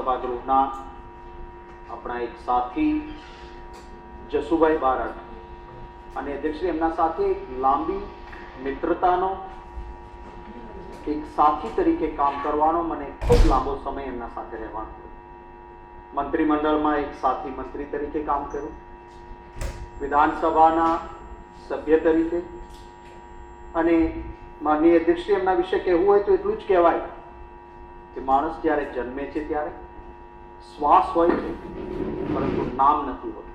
સભાગૃહના આપણા એક સાથી જસુભાઈ બારડ અને અધ્યક્ષશ્રી એમના સાથે એક લાંબી મિત્રતાનો એક સાથી તરીકે કામ કરવાનો મને ખૂબ લાંબો સમય એમના સાથે રહેવાનો. મંત્રીમંડળમાં એક સાથી મંત્રી તરીકે કામ કર્યું, વિધાનસભાના સભ્ય તરીકે, અને માનનીય અધ્યક્ષશ્રી એમના વિશે કહેવું હોય તો એટલું જ કહેવાય કે માણસ જ્યારે જન્મે છે ત્યારે શ્વાસ હોય છે પરંતુ નામ નથી હોતું.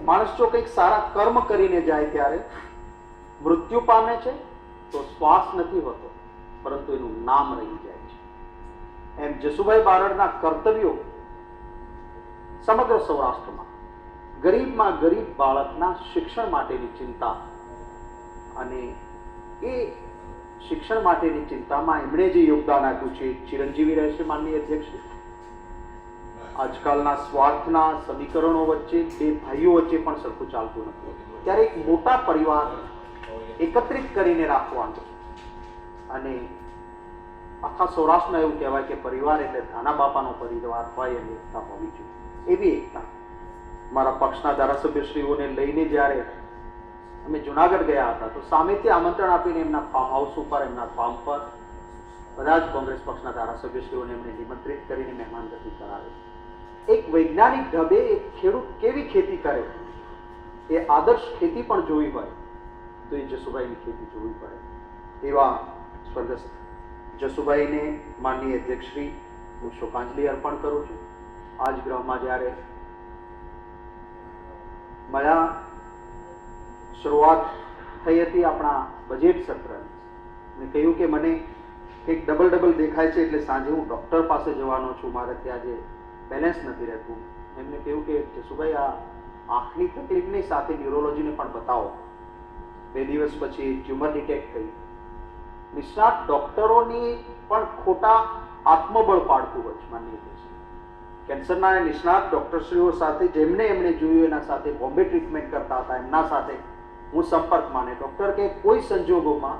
માણસ જો કંઈક સારા કર્મ કરીને જાય ત્યારે મૃત્યુ પામે છે તો શ્વાસ નથી હોતો પરંતુ એનું નામ રહી જાય છે. એમ જસુભાઈ બારડના કર્તવ્યો સમગ્ર સૌરાષ્ટ્રમાં ગરીબમાં ગરીબ બાળકના શિક્ષણ માટેની ચિંતા, અને એ શિક્ષણ માટેની ચિંતામાં એમણે જે યોગદાન આપ્યું છે ચિરંજીવી રહેશે. માનનીય અધ્યક્ષ, આજકાલના સ્વાર્થના સમીકરણો વચ્ચે બે ભાઈઓ વચ્ચે પણ સરખું ચાલતું નથી, ત્યારે એક મોટા પરિવાર એકત્રિત કરીને રાખવાનો, અને આખા સૌરાષ્ટ્રમાં એવું કહેવાય કે પરિવાર એટલે નાના બાપાનો પરિવાર હોય એની એકતા હોવી જોઈએ. એવી એકતા મારા પક્ષના ધારાસભ્યશ્રીઓને લઈને જ્યારે અમે જુનાગઢ ગયા હતા તો સામેથી આમંત્રણ આપીને એમના ફાર્મ હાઉસ ઉપર, એમના ફાર્મ પર બધા જ કોંગ્રેસ પક્ષના ધારાસભ્યશ્રીઓને એમને નિમંત્રિત કરીને મહેમાનગતિ કરાવી. એક વૈજ્ઞાનિક ઢબે એક ખેડૂત કેવી ખેતી કરે એ આદર્શ ખેતી પણ જોવી હોય તો એ જસુભાઈની ખેતી જોવી પડે. એવા સ્વર્ગસ્થ જસુભાઈને માનનીય અધ્યક્ષશ્રી હું શોકાંજલિ અર્પણ કરું છું. આજ ગૃહમાં જ્યારે મળ્યા શરૂઆત થઈ હતી આપણા બજેટ સત્રની, મેં કહ્યું કે મને કંઈક ડબલ દેખાય છે એટલે સાંજે હું ડૉક્ટર પાસે જવાનો છું, મારે ત્યાં જે બેલેન્સ નથી રહેતું. એમને કહ્યું કે જસુભાઈ આ આંખની તકલીફની સાથે ન્યુરોલોજીને પણ બતાવો. 2 દિવસ પછી ટ્યુમર ડિટેક્ટ થઈ. નિષ્ણાત ડૉક્ટરોની પણ ખોટા આત્મબળ પાડતું હોય છે. માનીએ છીએ કેન્સરના નિષ્ણાત ડૉક્ટરશ્રીઓ સાથે જેમને એમણે જોયું એના સાથે બોમ્બે ટ્રીટમેન્ટ કરતા હતા એમના સાથે હું સંપર્કમાં, ને ડૉક્ટર કે કોઈ સંજોગોમાં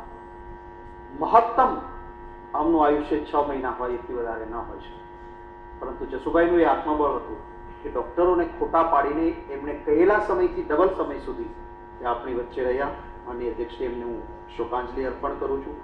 મહત્તમ આમનું આયુષ્ય 6 મહિના હોય, એથી વધારે ન હોય છે. પરંતુ જસુભાઈનું એ આત્મબળ હતું કે ડૉક્ટરોને ખોટા પાડીને એમણે કહેલા સમયથી ડબલ સમય સુધી એ આપણી વચ્ચે રહ્યા. અને અધ્યક્ષે એમને હું શોકાંજલિ અર્પણ કરું છું.